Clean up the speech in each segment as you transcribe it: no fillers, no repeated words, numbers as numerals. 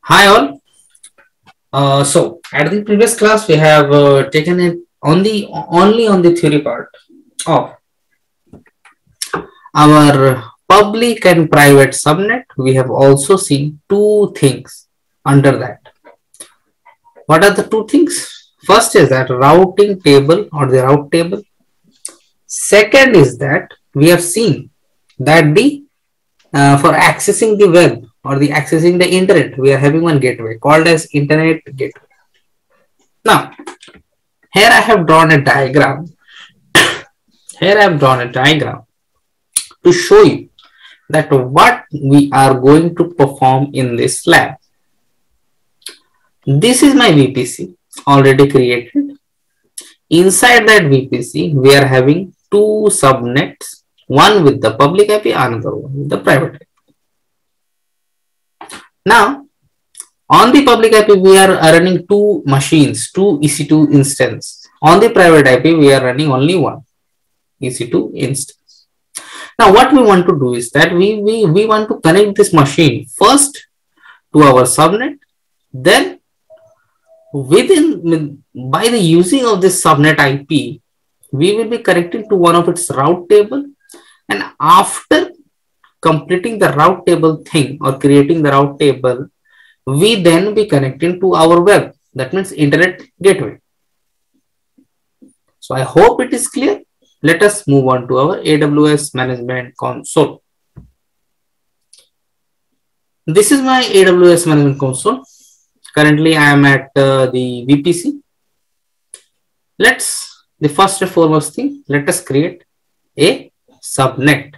Hi all. So at the previous class we have taken it on the only on the theory part of our public and private subnet. We have also seen two things under that. What are the two things? First is that routing table or the route table. Second is that we have seen that the for accessing the web or the accessing the internet, we are having one gateway called as internet gateway. Now here I have drawn a diagram. Here I have drawn a diagram to show you that what we are going to perform in this lab. This is my VPC already created. Inside that VPC, we are having two subnets, one with the public IP, another one with the private IP. Now, on the public IP, we are running two machines, two EC2 instances. On the private IP, we are running only one EC2 instance. Now, what we want to do is that we want to connect this machine first to our subnet, then by the using of this subnet IP, we will be connecting to one of its route table, and after completing the route table thing or creating the route table, we then be connecting to our web. That means internet gateway. So I hope it is clear. Let us move on to our AWS Management Console. This is my AWS Management Console. Currently, I am at the VPC. The first and foremost thing, let us create a subnet.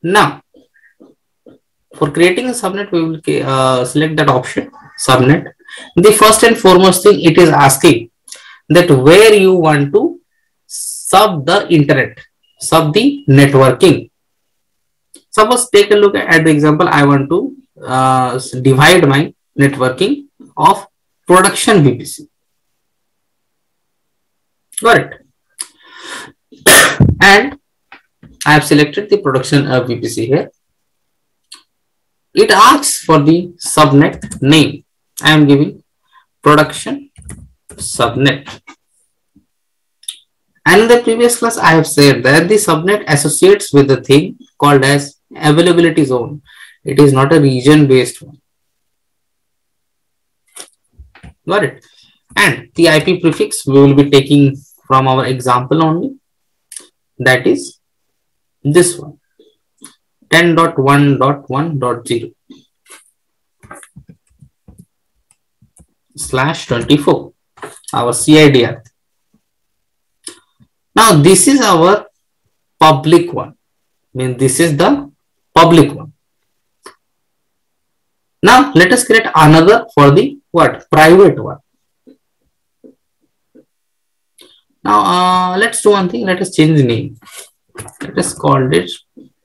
Now, for creating a subnet, we will select that option, subnet. The first and foremost thing, it is asking that where you want to sub the internet, sub the networking. Suppose take a look at the example. I want to divide my networking of production VPC. Got it. And I have selected the production VPC here. It asks for the subnet name. I am giving production subnet. And in the previous class, I have said that the subnet associates with the thing called as availability zone. It is not a region based one. Got it. And the IP prefix we will be taking from our example only. That is this one, 10.1.1.0 /24, our CIDR. Now this is our public one. This is the public one. Now let us create another for the private one. Now let's do one thing. Let us change the name. Let us call it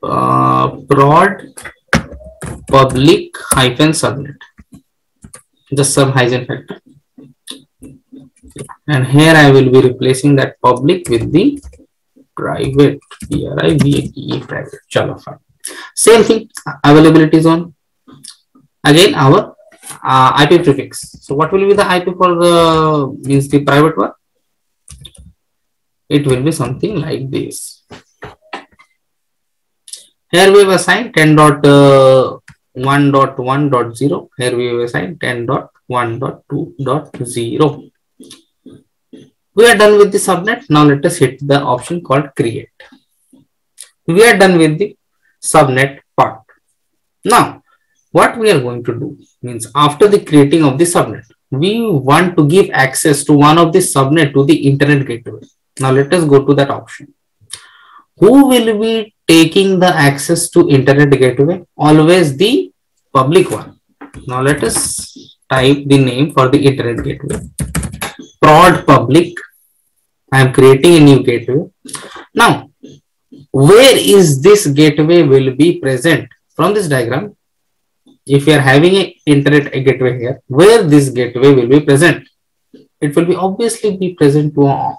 prod public -subnet. Just some hygiene factor. And here I will be replacing that public with the private. Private. Chalo, fine. Same thing. Availability zone. Again, our IP prefix. So what will be the IP for the private one? It will be something like this. Here we have assigned 10.1.1.0. Here we have assigned 10.1.2.0. We are done with the subnet. Now let us hit the option called create. We are done with the subnet part. Now, what we are going to do means after the creating of the subnet, we want to give access to one of the subnet to the internet gateway. Now let us go to that option. Who will be taking the access to internet gateway? Always the public one. Now let us type the name for the internet gateway. Prod public. I am creating a new gateway. Now, where is this gateway will be present? From this diagram, if you are having an internet gateway here, where this gateway will be present? It will be obviously be present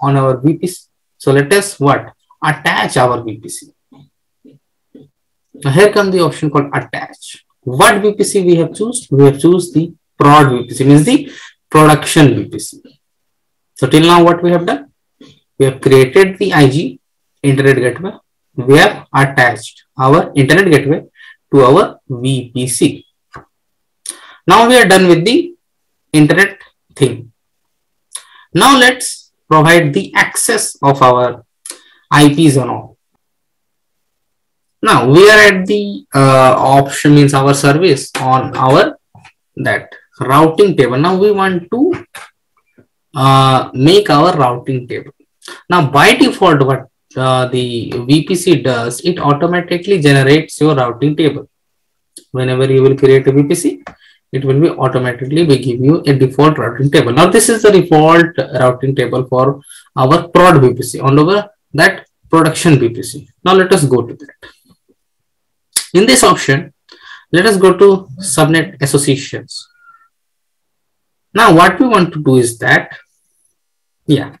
on our VPC. So let us attach our VPC. Now here comes the option called attach. What VPC we have choose? We have choose the prod VPC, means the production VPC. So till now what we have done? We have created the IG internet gateway. We have attached our internet gateway to our VPC. Now we are done with the internet thing. Now let's provide the access of our IPs and all. Now we are at the option, means our service on our that routing table. Now we want to make our routing table. Now by default, what the VPC does, it automatically generates your routing table. Whenever you will create a VPC, it will be automatically give you a default routing table. Now this is the default routing table for our prod VPC on over that production VPC. Now let us go to that. In this option, let us go to subnet associations. Now what we want to do is that, yeah,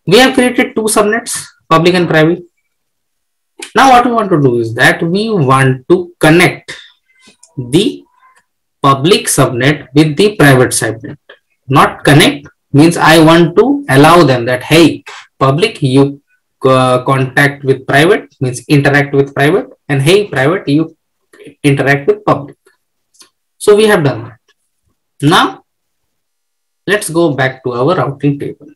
we have created two subnets, public and private. Now what we want to do is that we want to connect the public subnet with the private subnet. Not connect means I want to allow them that, hey, public, you contact with private, means interact with private, and hey, private, you interact with public. So we have done that. Now let's go back to our routing table.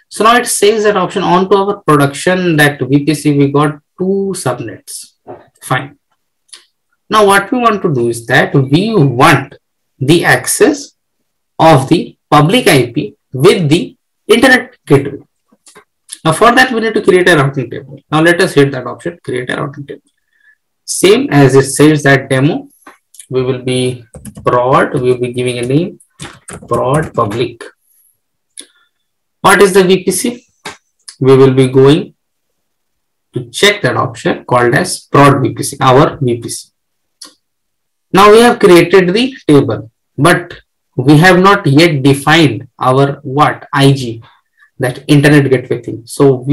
So now it says that option onto our production that VPC we got two subnets. Fine. Now what we want to do is that we want the access of the public IP with the internet gateway. Now for that we need to create a routing table. Now let us hit that option, create a routing table. Same as it says that demo, we will be prod, we will be giving a name, prod public. What is the VPC? We will be going to check that option called as prod VPC, our VPC. Now we have created the table, but we have not yet defined our what IG, that internet gateway thing. So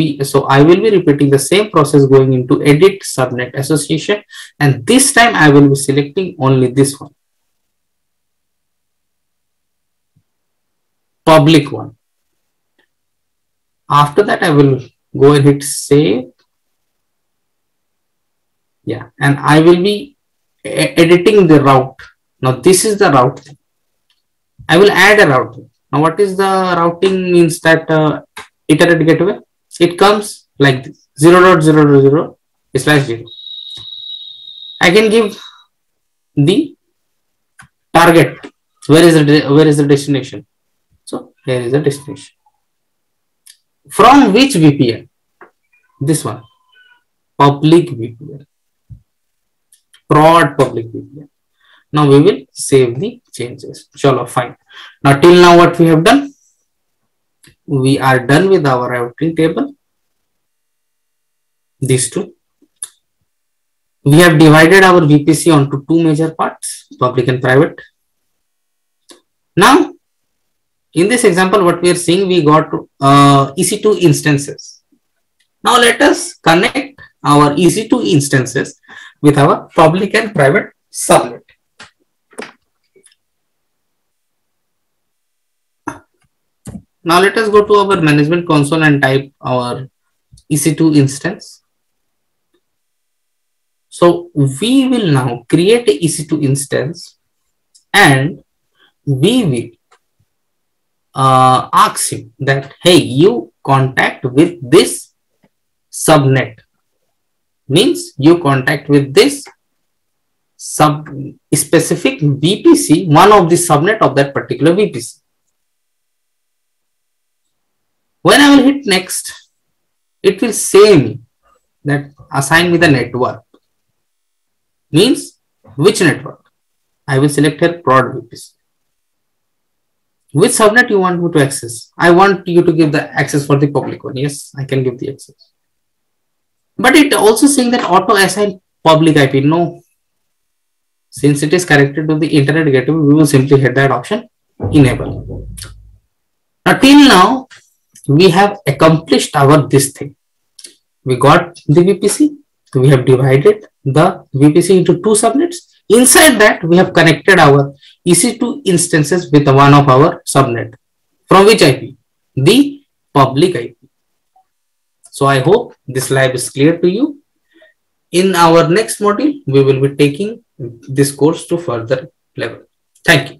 I will be repeating the same process, going into edit subnet association, and this time I will be selecting only this one, public one. After that I will go and hit save. Yeah, and I will be editing the route. Now this is the route thing. I will add a routing. Now what is the routing? Means that internet gateway, it comes like this, 0.0.0/0. I can give the target. Where is the destination? So here is the destination. From which VPN? This one, public VPN, prod public VPN. Now we will save the changes. Chalo, fine. Now till now what we have done, we are done with our routing table. These two. We have divided our VPC onto two major parts, public and private. Now in this example, what we are seeing, we got EC2 instances. Now let us connect our EC2 instances with our public and private subnet. Now let us go to our management console and type our EC2 instance. So we will now create a EC2 instance and we will ask him that, hey, you contact with this subnet, means you contact with this specific VPC, one of the subnet of that particular VPC. When I will hit next, it will say me that assign me the network, means which network. I will select here prod VPC. Which subnet you want me to access? I want you to give the access for the public one. Yes, I can give the access. But it also saying that auto assign public IP. No. Since it is connected to the internet gateway, we will simply hit that option, enable. Now till now, we have accomplished our this thing. We got the VPC. We have divided the VPC into two subnets. Inside that, we have connected our EC2 instances with one of our subnet. From which IP? The public IP. So I hope this lab is clear to you. In our next module, we will be taking this course to further level. Thank you.